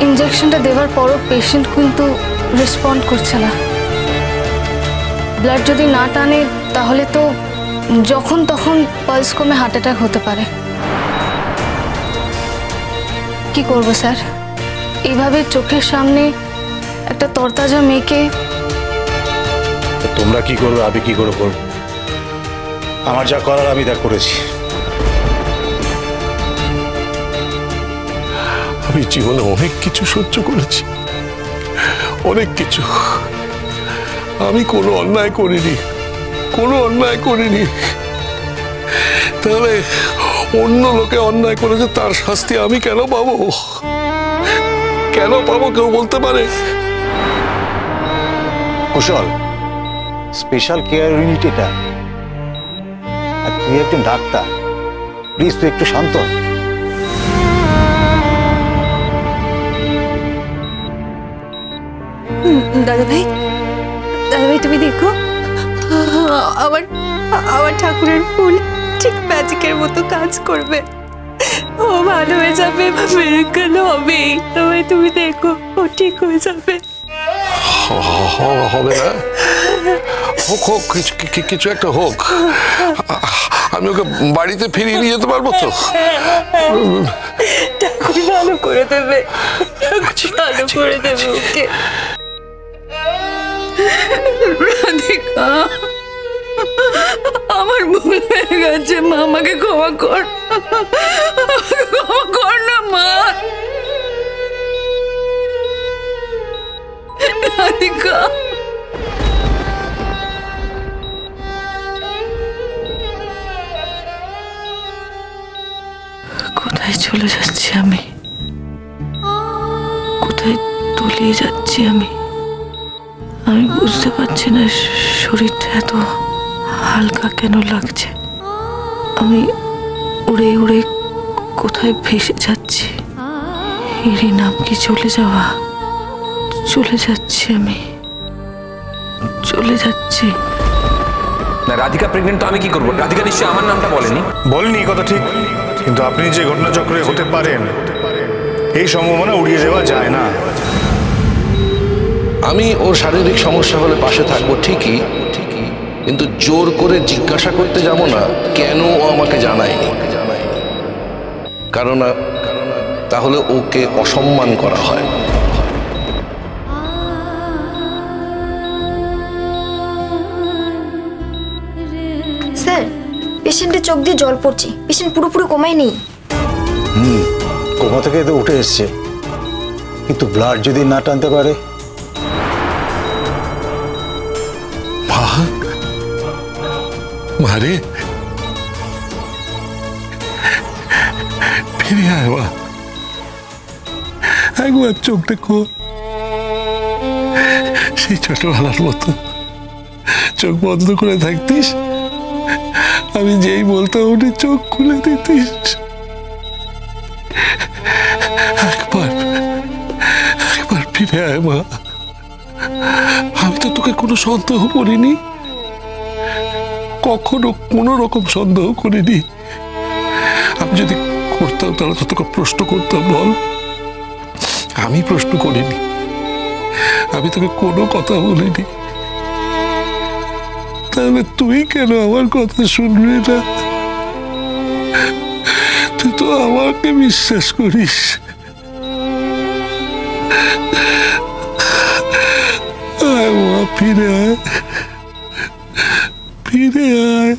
ইনজেকশনটা দেওয়ার পরও পেশেন্ট কিন্তু রেসপন্ড করছে না। ব্লাড যদি না টানে তাহলে তো যখন তখন পালস কমে হার্ট অ্যাটাক হতে পারে। কি করব স্যার? এইভাবে চোখের সামনে একটা তরতাজা মেয়েকে। তোমরা কি করবে, আমি কি করে করব? আমার যা করার আমি তা করেছি। আমি জীবনে অনেক কিছু সহ্য করেছি, অনেক কিছু। আমি কোনো অন্যায় করিনি, কোনো অন্যায় করিনি। তাহলে অন্য লোকে অন্যায় করেছে, তার শাস্তি আমি কেন পাবো? কেন পাবো কেউ বলতে পারে? কুশল, স্পেশাল কেয়ার ইউনিট এটা, আর তুই একজন ডাক্তার। প্লিজ তুই একটু শান্ত। দাদা ভাই, তুমি দেখো, আমার ঠাকুরের ফুল ঠিক ম্যাজিকের মতো কাজ করবে। ও ভালো হয়ে যাবে, মিরাকল হবে। তবে তুমি দেখো, ও ঠিক হয়ে যাবে। হবে না? হোক হোক, কিছু একটা হোক। আমি ওকে বাড়িতে ফিরিয়ে নিয়ে যেতে পারবো তো? ঠাকুর ভালো করে দেবে, ভালো করে দেবে ওকে। রাধিকা, আমার ভুল হয়ে গেছে মা, আমাকে ক্ষমা কর, ক্ষমা কর না মা। রাধিকা, কোথায় চলে যাচ্ছি আমি? কোথায় তলিয়ে যাচ্ছি আমি? আমি বুঝতে পারছি না, শরীরটা এত হালকা কেন লাগছে। আমি উড়ে উড়ে কোথায় ভেসে যাচ্ছি? এরই নাম কি চলে যাওয়া? চলে যাচ্ছি আমি, চলে যাচ্ছি। না, রাধিকা প্রেগনেন্ট তো আমি কি করবো? রাধিকা নিশ্চয়ই আমার নামটা বলেনি। বলিনি, কথা ঠিক, কিন্তু আপনি যে ঘটনাচক্রে হতে পারেন এই সম্ভাবনা উড়িয়ে দেওয়া যায় না। আমি ওর শারীরিক সমস্যা হলে পাশে থাকবো ঠিকই, কিন্তু জোর করে জিজ্ঞাসা করতে যাব না কেন ও আমাকে জানায়নি। কারণ তাহলে ওকে অসম্মান করা হয়। স্যার, পেশেন্টের চোখ দিয়ে জল পড়ছে, পেশেন্ট পুরোপুরি কোমায় নেই। কোমা থেকে তো উঠে এসছে, কিন্তু ব্লাড যদি না টানতে পারে। মারে, ফিরে আয় মা, একবার চোখটা খোল, সেই ছোটবেলার মতো চোখ বন্ধ করে থাকতিস, আমি যেই বলতাম উনি চোখ খুলে দিতিস। একবার ফিরে আয় মা। আমি তো তোকে কোনো সন্দেহ করিনি, কখনো কোনো রকম সন্দেহ করিনি। আমি যদি করতাম তাহলে তো তোকে প্রশ্ন করতাম, বল? আমি প্রশ্ন করিনি, আমি তোকে কোনো কথা বলিনি। তাহলে তুই কেন আমার কথা শুনবি না? তুই তো আমাকে বিশ্বাস করিস। আয় মা, ফিরে আয়, ফিরে আয়।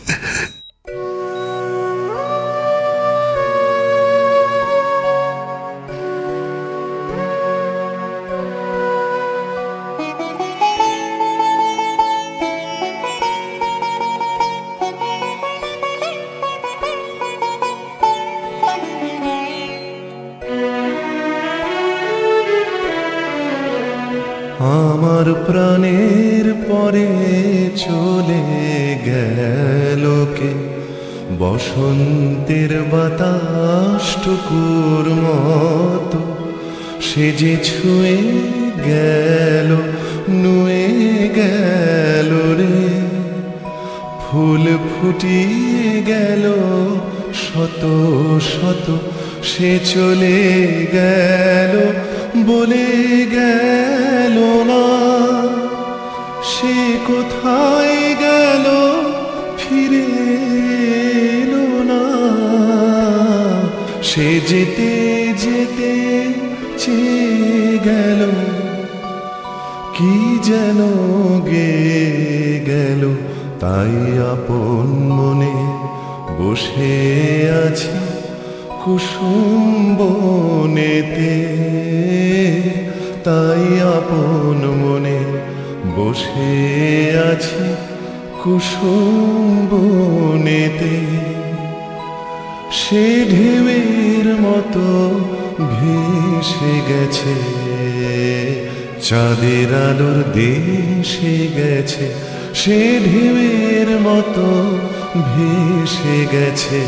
আমার প্রাণের পরে চলে গেল কে, বসন্তের বাতাসটুকুর মতো সে যে ছুঁয়ে গেল, নুয়ে গেল রে। ফুল ফুটিয়ে গেল শত শত, সে চলে গেল বলে গেল না, সে কোথায় গেল ফিরে এলো না। সে যেতে যেতে চেয়ে গেল, কি যেন গেয়ে গেল। তাই আপন মনে বসে আছি কুসুম বনেতে, তাই আপন মনে বসে আছি কুসুম বনেতে। সে ঢেউয়ের মতো ভেসে গেছে, চাঁদের আলোর দেশে গেছে। সে ঢেউয়ের মতো ভেসে গেছে,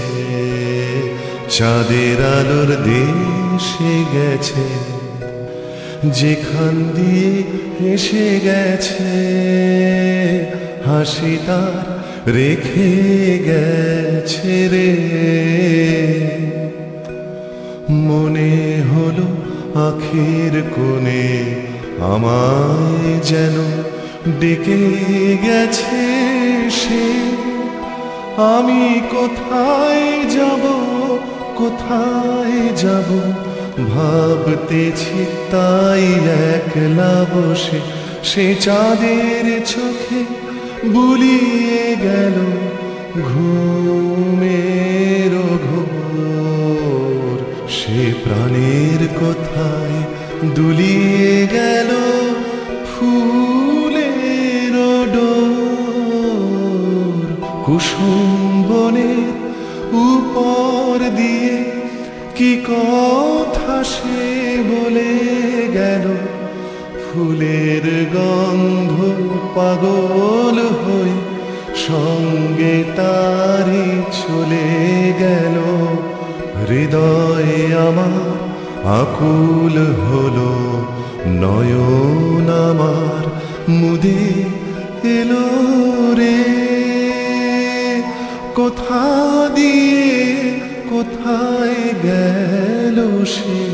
চাঁদের আলোর দেশে গেছে। যেখান দিয়ে এসে গেছে, হাসি তার রেখে গেছে রে। মনে হলো আখের কোণে আমায় যেন ডেকে গেছে সে। আমি কোথায় যাব, কোথায় যাব ভাবতেছি তাই একলা বসে। সে চাঁদের চোখে বুলিয়ে গেল ঘুমের ঘোর। সে প্রাণের কোথায় দুলিয়ে গেল ফুলের ডোর। কুসুম বনের উপর দিয়ে কি কথা সে বলে গেল। ফুলের গন্ধ পাগল হয়ে সঙ্গে তারি চলে গেল। হৃদয়ে আমার আকুল হলো, নয়ন আমার মুদে এলো রে। কোথা দিয়ে কোথায় গেল সে,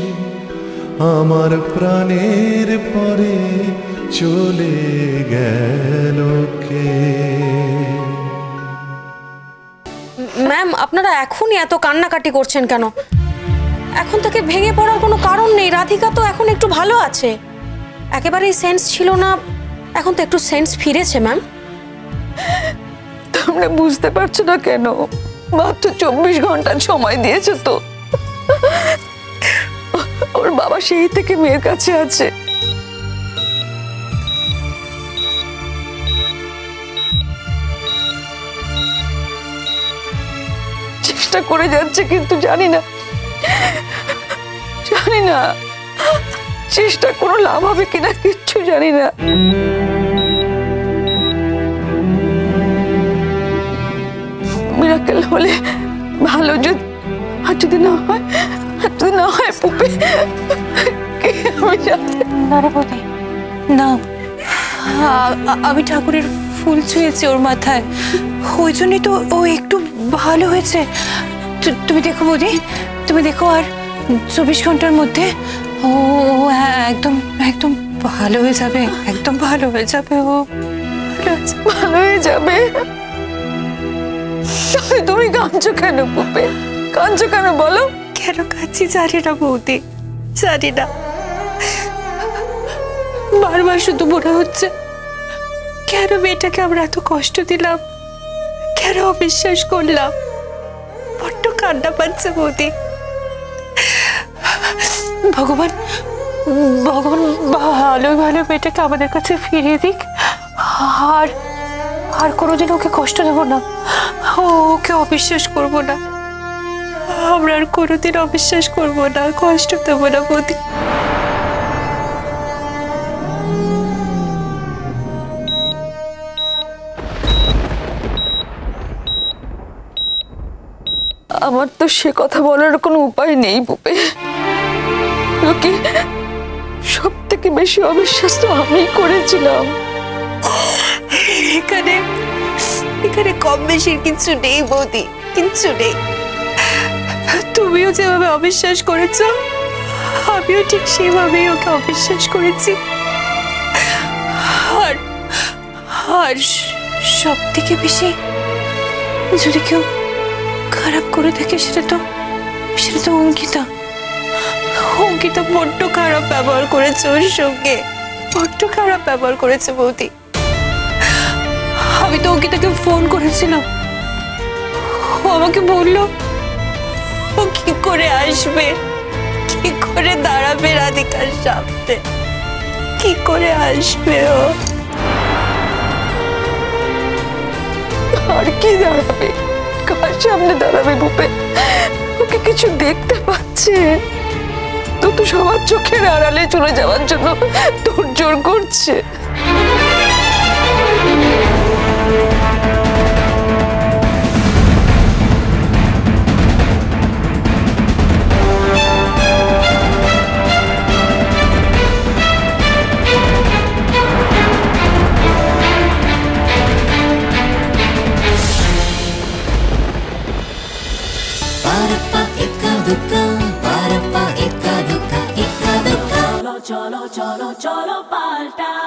আমার প্রাণের পরে চলে গেল কে। ম্যাম, আপনারা এখনই এত কান্নাকাটি করছেন কেন? এখন থেকে ভেঙে পড়ার কোনো কারণ নেই। রাধিকা তো এখন একটু ভালো আছে, একেবারেই সেন্স ছিল না, এখন তো একটু সেন্স ফিরেছে। ম্যাম, তোমরা বুঝতে পারছো না কেন? মাত্র 24 ঘন্টা সময় দিয়েছে তো। ওর বাবা সেই থেকে মেয়ের কাছে আছে। চেষ্টা করে যাচ্ছে, কিন্তু জানি না চেষ্টা কোনো লাভ হবে কিনা, কিচ্ছু জানি না। মিরাকেল হলে ভালো, আর যদি না হয় পুপে না, আমি ঠাকুরের ফুল ছুঁয়েছি ওর মাথায়, ওই জন্যই তো ও একটু ভালো হয়েছে। তুমি দেখো বৌদি, তুমি দেখো, আর 24 ঘন্টার মধ্যে ও একদম একদম ভালো হয়ে যাবে, একদম ভালো হয়ে যাবে। ও ভালো হয়ে যাবে। তুমি কাঁদছো কেন পুপে? কাঁদছো কেন বলো? কেন কাঁদছি জানি না বৌদি, জানি না। বারবার শুধু মনে হচ্ছে কেন মেয়েটাকে আমরা এত কষ্ট দিলাম, কেন অবিশ্বাস করলাম। বড্ড কান্না পাচ্ছে বৌদি। ভগবান ভালো ভালো মেয়েটাকে আমাদের কাছে ফিরিয়ে দিক, আর কোনোদিন ওকে কষ্ট দেবো না, ওকে অবিশ্বাস করবো না। আমরা আর কোনোদিন অবিশ্বাস করবো না, কষ্ট দেবো না বৌদি। আমার তো সে কথা বলার কোনো উপায় নেই পুপে। লোকে সব থেকে বেশি অবিশ্বাস তো আমি করেছিলাম। এখানে কম বেশি কিছু নেই বৌদি, কিচ্ছু নেই। তুমিও যেভাবে অবিশ্বাস করেছো আমিও ঠিক সেভাবেই ওকে অবিশ্বাস করেছি। আর আর সব থেকে বেশি যদি কেউ খারাপ করে থাকে সেটা তো অঙ্কিতা। অঙ্কিতা বড্ড খারাপ ব্যবহার করেছে ওর সঙ্গে, বড্ড খারাপ ব্যবহার করেছে বৌদি। আমি তো অঙ্কিতাকে ফোন করেছিলাম, ও আমাকে বললো ও কি করে আসবে, কি করে দাঁড়াবে রাধিকার সামনে, কি করে আসবে ও। আর কি দাঁড়াবে, কার সামনে দাঁড়াবে রূপে? ওকে কিছু দেখতে পাচ্ছে তো সবার চোখের আড়ালে চলে যাওয়ার জন্য তোড়জোড় করছে। cholo, cholo, cholo, palta.